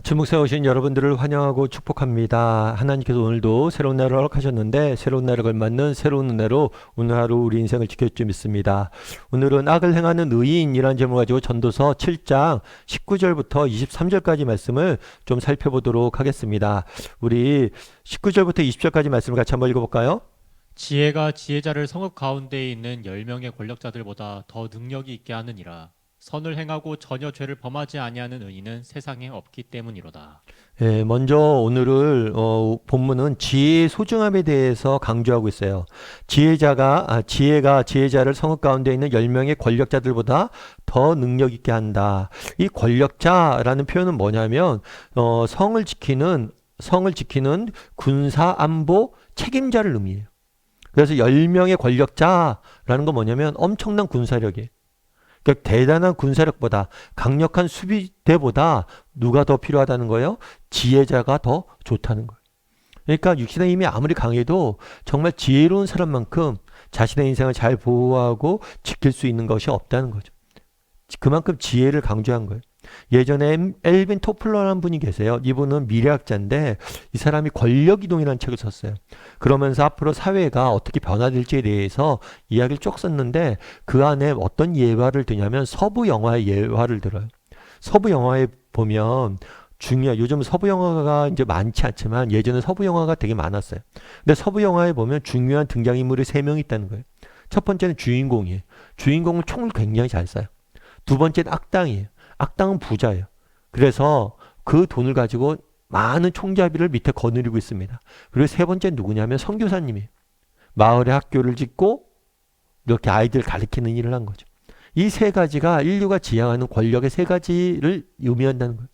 주목세 오신 여러분들을 환영하고 축복합니다. 하나님께서 오늘도 새로운 날을 허락하셨는데 새로운 날에 걸맞는 새로운 은혜로 오늘 하루 우리 인생을 지킬 줄 믿습니다. 오늘은 악을 행하는 의인이라는 제목을 가지고 전도서 7장 19절부터 23절까지 말씀을 좀 살펴보도록 하겠습니다. 우리 19절부터 20절까지 말씀을 같이 한번 읽어볼까요? 지혜가 지혜자를 성읍 가운데에 있는 10명의 권력자들보다 더 능력이 있게 하느니라. 선을 행하고 전혀 죄를 범하지 아니하는 의인은 세상에 없기 때문이로다. 먼저 오늘을 본문은 지혜의 소중함에 대해서 강조하고 있어요. 지혜가 지혜자를 성읍 가운데 있는 10명의 권력자들보다 더 능력 있게 한다. 이 권력자라는 표현은 뭐냐면 성을 지키는 군사 안보 책임자를 의미해요. 그래서 10명의 권력자라는 건 뭐냐면 엄청난 군사력이에요. 그러니까 대단한 군사력보다 강력한 수비대보다 누가 더 필요하다는 거예요? 지혜자가 더 좋다는 거예요. 그러니까 육신의 힘이 아무리 강해도 정말 지혜로운 사람만큼 자신의 인생을 잘 보호하고 지킬 수 있는 것이 없다는 거죠. 그만큼 지혜를 강조한 거예요. 예전에 엘빈 토플러라는 분이 계세요. 이분은 미래학자인데 이 사람이 권력이동이라는 책을 썼어요. 그러면서 앞으로 사회가 어떻게 변화될지에 대해서 이야기를 쭉 썼는데 그 안에 어떤 예화를 드냐면 서부 영화의 예화를 들어요. 서부 영화에 보면 요즘 서부 영화가 이제 많지 않지만 예전에 서부 영화가 되게 많았어요. 근데 서부 영화에 보면 중요한 등장인물이 3명 있다는 거예요. 첫 번째는 주인공이에요. 주인공은 총을 굉장히 잘 쏴요. 두 번째는 악당이에요. 악당은 부자예요. 그래서 그 돈을 가지고 많은 총잡이를 밑에 거느리고 있습니다. 그리고 세 번째는 누구냐면 선교사님이에요. 마을에 학교를 짓고 이렇게 아이들 가르치는 일을 한 거죠. 이 세 가지가 인류가 지향하는 권력의 세 가지를 의미한다는 거예요.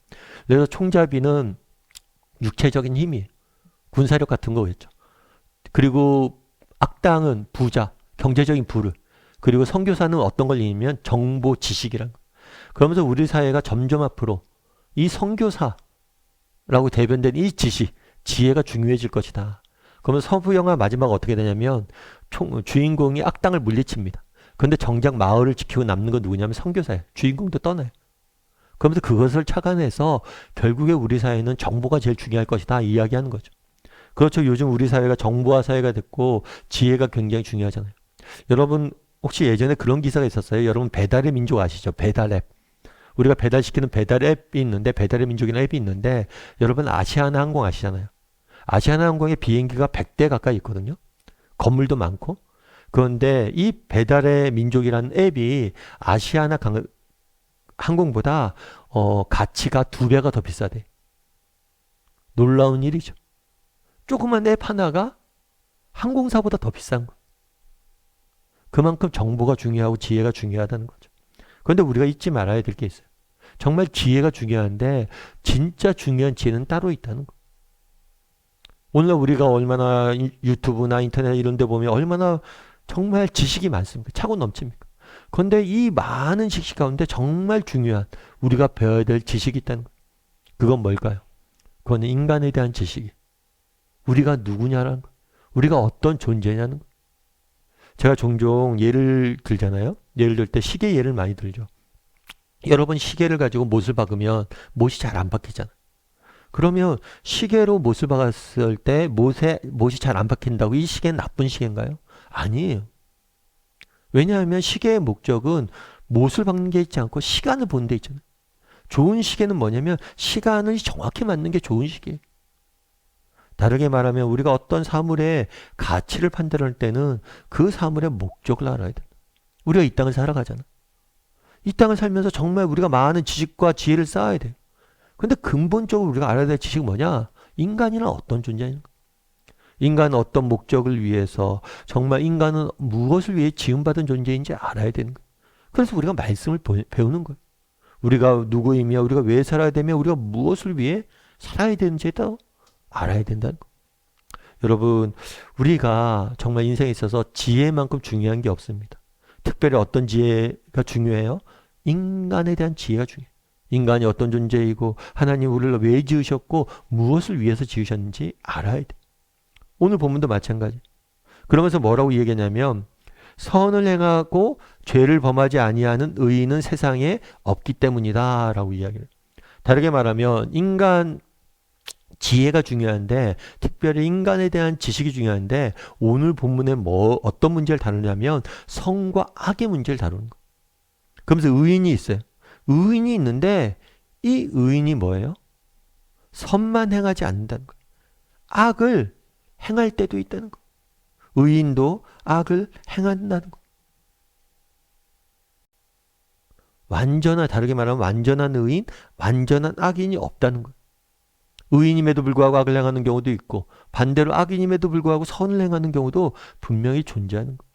그래서 총잡이는 육체적인 힘이에요. 군사력 같은 거겠죠. 그리고 악당은 부자, 경제적인 부를. 그리고 선교사는 어떤 걸 의미하면 정보, 지식이란 거. 그러면서 우리 사회가 점점 앞으로 이 선교사라고 대변된 이 지혜가 중요해질 것이다. 그러면 서부 영화 마지막 어떻게 되냐면 주인공이 악당을 물리칩니다. 그런데 정작 마을을 지키고 남는 건 누구냐면 선교사예요. 주인공도 떠나요. 그러면서 그것을 착안해서 결국에 우리 사회는 정보가 제일 중요할 것이다 이야기하는 거죠. 그렇죠. 요즘 우리 사회가 정보화 사회가 됐고 지혜가 굉장히 중요하잖아요. 여러분 혹시 예전에 그런 기사가 있었어요? 여러분 배달의 민족 아시죠? 배달 앱. 우리가 배달시키는 배달 앱이 있는데 배달의 민족이라는 앱이 있는데 여러분 아시아나 항공 아시잖아요. 아시아나 항공의 비행기가 100대 가까이 있거든요. 건물도 많고. 그런데 이 배달의 민족이라는 앱이 아시아나 항공보다 가치가 2배가 더 비싸대. 놀라운 일이죠. 조그만 앱 하나가 항공사보다 더 비싼 거. 그만큼 정보가 중요하고 지혜가 중요하다는 거죠. 그런데 우리가 잊지 말아야 될 게 있어요. 정말 지혜가 중요한데 진짜 중요한 지혜는 따로 있다는 거. 오늘 우리가 얼마나 유튜브나 인터넷 이런 데 보면 얼마나 정말 지식이 많습니까? 차고 넘칩니까? 그런데 이 많은 지식 가운데 정말 중요한 우리가 배워야 될 지식이 있다는 거. 그건 뭘까요? 그건 인간에 대한 지식이. 우리가 누구냐라는 거. 우리가 어떤 존재냐는 거. 제가 종종 예를 들잖아요. 예를 들 때 시계 예를 많이 들죠. 여러분 시계를 가지고 못을 박으면 못이 잘 안 박히잖아요. 그러면 시계로 못을 박았을 때 못이 잘 안 박힌다고 이 시계는 나쁜 시계인가요? 아니에요. 왜냐하면 시계의 목적은 못을 박는 게 있지 않고 시간을 보는 데 있잖아요. 좋은 시계는 뭐냐면 시간을 정확히 맞는 게 좋은 시계예요. 다르게 말하면 우리가 어떤 사물의 가치를 판단할 때는 그 사물의 목적을 알아야 돼. 우리가 이 땅을 살아가잖아. 이 땅을 살면서 정말 우리가 많은 지식과 지혜를 쌓아야 돼. 근데 근본적으로 우리가 알아야 될 지식은 뭐냐? 인간이란 어떤 존재인가? 인간은 어떤 목적을 위해서 정말 인간은 무엇을 위해 지음받은 존재인지 알아야 되는 거야. 그래서 우리가 말씀을 배우는 거야. 우리가 누구이며 우리가 왜 살아야 되며 우리가 무엇을 위해 살아야 되는지에 따라 알아야 된다는 거. 여러분 우리가 정말 인생에 있어서 지혜만큼 중요한 게 없습니다. 특별히 어떤 지혜가 중요해요? 인간에 대한 지혜가 중요해요. 인간이 어떤 존재이고 하나님 우리를 왜 지으셨고 무엇을 위해서 지으셨는지 알아야 돼. 오늘 본문도 마찬가지. 그러면서 뭐라고 얘기하냐면 선을 행하고 죄를 범하지 아니하는 의인은 세상에 없기 때문이다 라고 이야기를 해요. 다르게 말하면 인간 지혜가 중요한데 특별히 인간에 대한 지식이 중요한데 오늘 본문에 어떤 문제를 다루냐면 선과 악의 문제를 다루는 거예요. 그러면서 의인이 있어요. 의인이 있는데 이 의인이 뭐예요? 선만 행하지 않는다는 거예요. 악을 행할 때도 있다는 거예요. 의인도 악을 행한다는 거예요. 다르게 말하면 완전한 의인, 완전한 악인이 없다는 거예요. 의인임에도 불구하고 악을 행하는 경우도 있고 반대로 악인임에도 불구하고 선을 행하는 경우도 분명히 존재하는 거예요.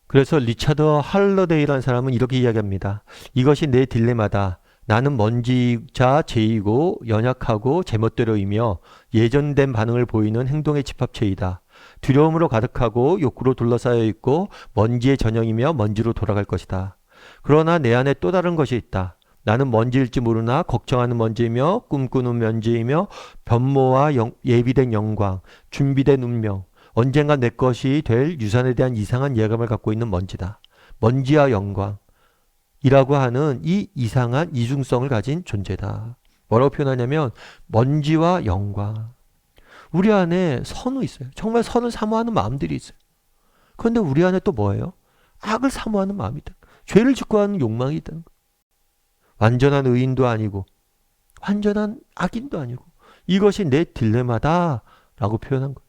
그래서 리차드 할러데이라는 사람은 이렇게 이야기합니다. 이것이 내 딜레마다. 나는 먼지자 제이고 연약하고 제멋대로이며 예전된 반응을 보이는 행동의 집합체이다. 두려움으로 가득하고 욕구로 둘러싸여 있고 먼지의 전형이며 먼지로 돌아갈 것이다. 그러나 내 안에 또 다른 것이 있다. 나는 먼지일지 모르나 걱정하는 먼지이며 꿈꾸는 먼지이며 변모와 예비된 영광, 준비된 운명, 언젠가 내 것이 될 유산에 대한 이상한 예감을 갖고 있는 먼지다. 먼지와 영광이라고 하는 이 이상한 이중성을 가진 존재다. 뭐라고 표현하냐면 먼지와 영광. 우리 안에 선이 있어요. 정말 선을 사모하는 마음들이 있어요. 그런데 우리 안에 또 뭐예요? 악을 사모하는 마음이 있다. 죄를 짓고 하는 욕망이 있다는 거예요. 완전한 의인도 아니고 완전한 악인도 아니고 이것이 내 딜레마다라고 표현한 거예요.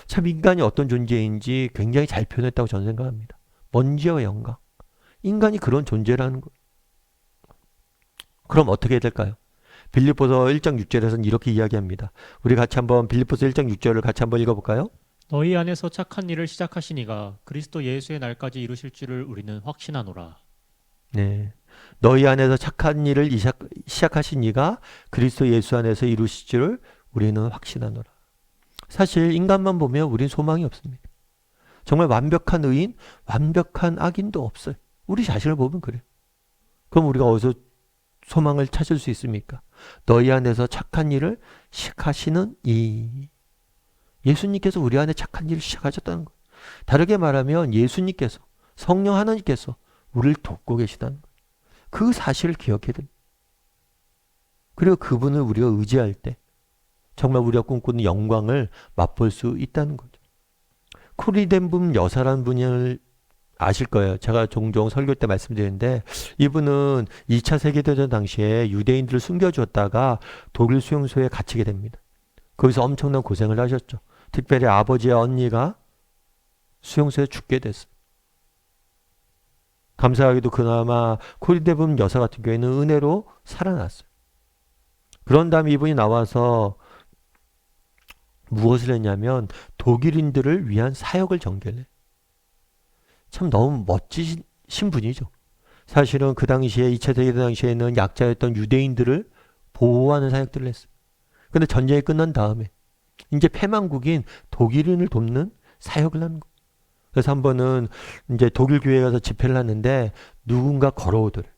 참 인간이 어떤 존재인지 굉장히 잘 표현했다고 저는 생각합니다. 먼지와 영광. 인간이 그런 존재라는 거예요. 그럼 어떻게 해야 될까요? 빌립보서 1장 6절에서는 이렇게 이야기합니다. 우리 같이 한번 빌립보서 1장 6절을 같이 한번 읽어볼까요? 너희 안에서 착한 일을 시작하시니가 그리스도 예수의 날까지 이루실 줄을 우리는 확신하노라. 네. 너희 안에서 착한 일을 시작하신 이가 그리스도 예수 안에서 이루실 줄을 우리는 확신하노라. 사실 인간만 보면 우린 소망이 없습니다. 정말 완벽한 의인, 완벽한 악인도 없어요. 우리 자신을 보면 그래요. 그럼 우리가 어디서 소망을 찾을 수 있습니까? 너희 안에서 착한 일을 시작하시는 이. 예수님께서 우리 안에 착한 일을 시작하셨다는 거예요. 다르게 말하면 예수님께서, 성령 하나님께서 우리를 돕고 계시다는 거예요. 그 사실을 기억해야 됩니다. 그리고 그분을 우리가 의지할 때 정말 우리가 꿈꾸는 영광을 맛볼 수 있다는 거죠. 코리덴붐 여사라는 분을 아실 거예요. 제가 종종 설교 때 말씀드리는데 이분은 2차 세계대전 당시에 유대인들을 숨겨주었다가 독일 수용소에 갇히게 됩니다. 거기서 엄청난 고생을 하셨죠. 특별히 아버지와 언니가 수용소에 죽게 됐어요. 감사하게도 그나마 코리덴붐 여사 같은 경우에는 은혜로 살아났어요. 그런 다음에 이분이 나와서 무엇을 했냐면 독일인들을 위한 사역을 전개를 해요. 참 너무 멋지신 분이죠. 사실은 그 당시에 2차 세계대전 당시에는 약자였던 유대인들을 보호하는 사역들을 했어요. 근데 전쟁이 끝난 다음에 이제 패망국인 독일인을 돕는 사역을 하는 거예요. 그래서 한 번은 이제 독일 교회에 가서 집회를 하는데 누군가 걸어오더래.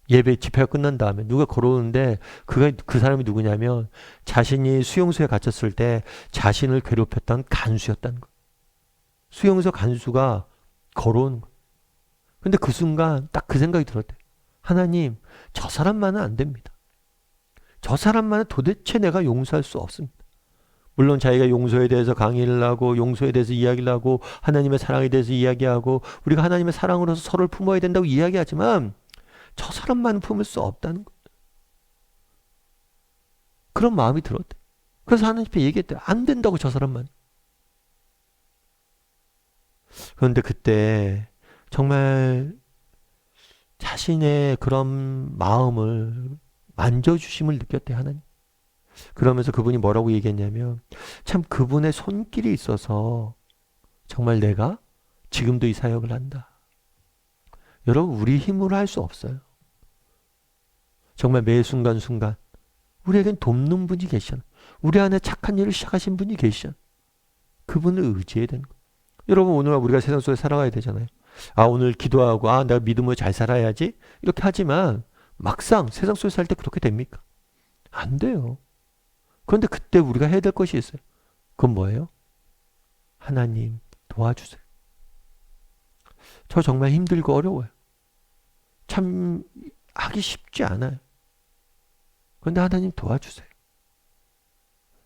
예배 집회가 끝난 다음에 누가 걸어오는데 그 사람이 누구냐면 자신이 수용소에 갇혔을 때 자신을 괴롭혔던 간수였다는 거예요. 수용소 간수가 걸어오는 거예요. 근데 그 순간 딱 그 생각이 들었대요. 하나님, 저 사람만은 안 됩니다. 저 사람만은 도대체 내가 용서할 수 없습니다. 물론 자기가 용서에 대해서 강의를 하고 용서에 대해서 이야기를 하고 하나님의 사랑에 대해서 이야기하고 우리가 하나님의 사랑으로서 서로를 품어야 된다고 이야기하지만 저 사람만은 품을 수 없다는 거예요. 그런 마음이 들었대. 그래서 하나님께 얘기했대. 안 된다고 저 사람만. 그런데 그때 정말 자신의 그런 마음을 만져주심을 느꼈대 하나님. 그러면서 그분이 뭐라고 얘기했냐면 참 그분의 손길이 있어서 정말 내가 지금도 이 사역을 한다. 여러분 우리 힘으로 할 수 없어요. 정말 매 순간순간 우리에겐 돕는 분이 계시잖아요. 우리 안에 착한 일을 시작하신 분이 계시잖아요. 그분을 의지해야 되는 거예요. 여러분 오늘 우리가 세상 속에 살아가야 되잖아요. 아 오늘 기도하고 아 내가 믿음으로 잘 살아야지 이렇게 하지만 막상 세상 속에 살 때 그렇게 됩니까? 안 돼요. 그런데 그때 우리가 해야 될 것이 있어요. 그건 뭐예요? 하나님 도와주세요. 저 정말 힘들고 어려워요. 참 하기 쉽지 않아요. 그런데 하나님 도와주세요.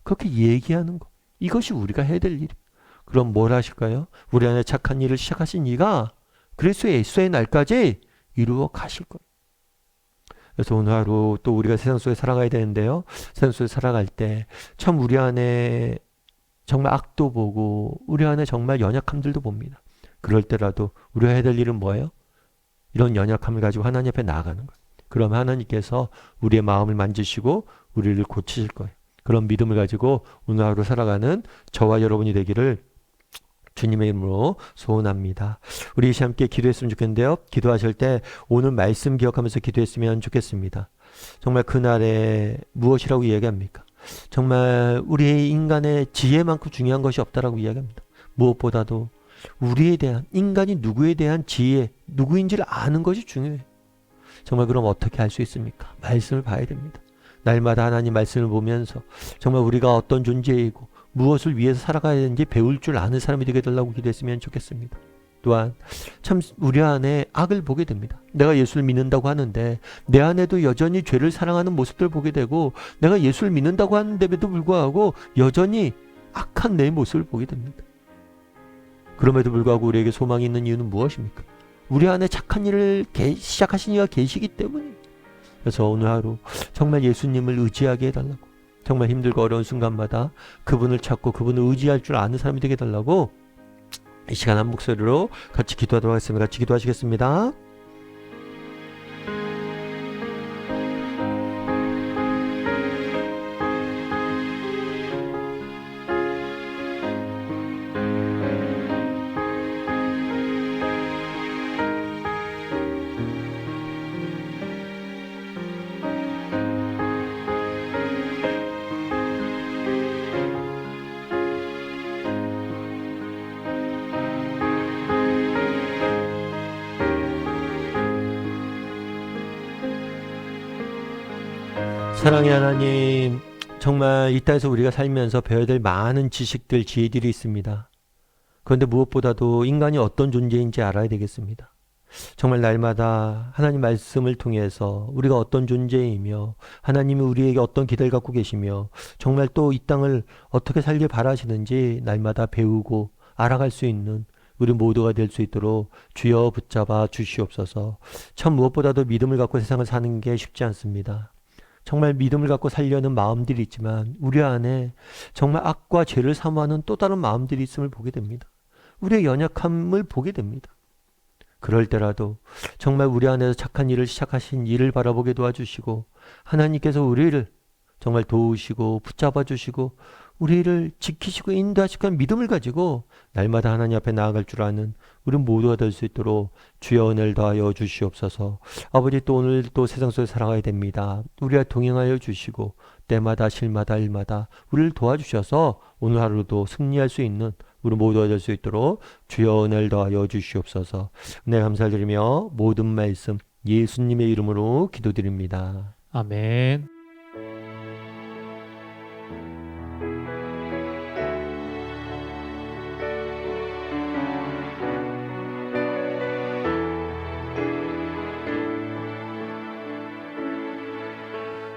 그렇게 얘기하는 거. 이것이 우리가 해야 될 일이에요. 그럼 뭘 하실까요? 우리 안에 착한 일을 시작하신 이가 그리스도 예수의 날까지 이루어 가실 거예요. 그래서 오늘 하루 또 우리가 세상 속에 살아가야 되는데요. 세상 속에 살아갈 때 참 우리 안에 정말 악도 보고 우리 안에 정말 연약함들도 봅니다. 그럴 때라도 우리가 해야 될 일은 뭐예요? 이런 연약함을 가지고 하나님 앞에 나아가는 거예요. 그러면 하나님께서 우리의 마음을 만지시고 우리를 고치실 거예요. 그런 믿음을 가지고 오늘 하루 살아가는 저와 여러분이 되기를 주님의 이름으로 소원합니다. 우리 이시 함께 기도했으면 좋겠는데요. 기도하실 때 오늘 말씀 기억하면서 기도했으면 좋겠습니다. 정말 그날에 무엇이라고 이야기합니까? 정말 우리의 인간의 지혜만큼 중요한 것이 없다라고 이야기합니다. 무엇보다도 우리에 대한, 인간이 누구에 대한 지혜, 누구인지를 아는 것이 중요해요. 정말 그럼 어떻게 할 수 있습니까? 말씀을 봐야 됩니다. 날마다 하나님 말씀을 보면서 정말 우리가 어떤 존재이고 무엇을 위해서 살아가야 되는지 배울 줄 아는 사람이 되게 되려고 기도했으면 좋겠습니다. 또한 참 우리 안에 악을 보게 됩니다. 내가 예수를 믿는다고 하는데 내 안에도 여전히 죄를 사랑하는 모습들을 보게 되고, 내가 예수를 믿는다고 하는데도 불구하고 여전히 악한 내 모습을 보게 됩니다. 그럼에도 불구하고 우리에게 소망이 있는 이유는 무엇입니까? 우리 안에 착한 일을 시작하신 이가 계시기 때문입니다. 그래서 오늘 하루 정말 예수님을 의지하게 해달라고, 정말 힘들고 어려운 순간마다 그분을 찾고 그분을 의지할 줄 아는 사람이 되게 해달라고 이 시간 한 목소리로 같이 기도하도록 하겠습니다. 같이 기도하시겠습니다. 사랑의 하나님, 정말 이 땅에서 우리가 살면서 배워야 될 많은 지식들, 지혜들이 있습니다. 그런데 무엇보다도 인간이 어떤 존재인지 알아야 되겠습니다. 정말 날마다 하나님 말씀을 통해서 우리가 어떤 존재이며 하나님이 우리에게 어떤 기대를 갖고 계시며 정말 또 이 땅을 어떻게 살길 바라시는지 날마다 배우고 알아갈 수 있는 우리 모두가 될 수 있도록 주여 붙잡아 주시옵소서. 참 무엇보다도 믿음을 갖고 세상을 사는 게 쉽지 않습니다. 정말 믿음을 갖고 살려는 마음들이 있지만 우리 안에 정말 악과 죄를 사모하는 또 다른 마음들이 있음을 보게 됩니다. 우리의 연약함을 보게 됩니다. 그럴 때라도 정말 우리 안에서 착한 일을 시작하신 이를 바라보게 도와주시고, 하나님께서 우리를 정말 도우시고 붙잡아 주시고 우리를 지키시고 인도하시고 믿음을 가지고 날마다 하나님 앞에 나아갈 줄 아는 우리 모두가 될 수 있도록 주여 은혜를 더하여 주시옵소서. 아버지, 또 오늘 또 세상 속에 살아가야 됩니다. 우리와 동행하여 주시고 때마다 실마다 일마다 우리를 도와주셔서 오늘 하루도 승리할 수 있는 우리 모두가 될 수 있도록 주여 은혜를 더하여 주시옵소서. 은혜 감사드리며 모든 말씀 예수님의 이름으로 기도드립니다. 아멘.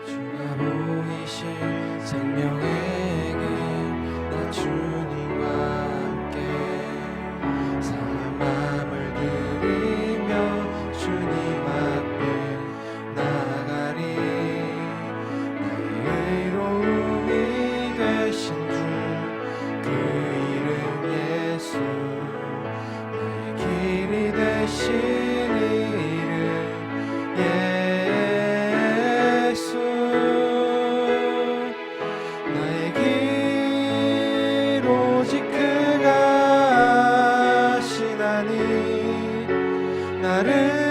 주가 보이신 생명의 길, 나 주님과 함께 사랑함을 드리며 주님 앞에 나아가리. 나의 의로움이 되신 주 그 이름 예수, 나의 길이 되신 이름 예수. 나의 길 오직 그가 하시나니 나를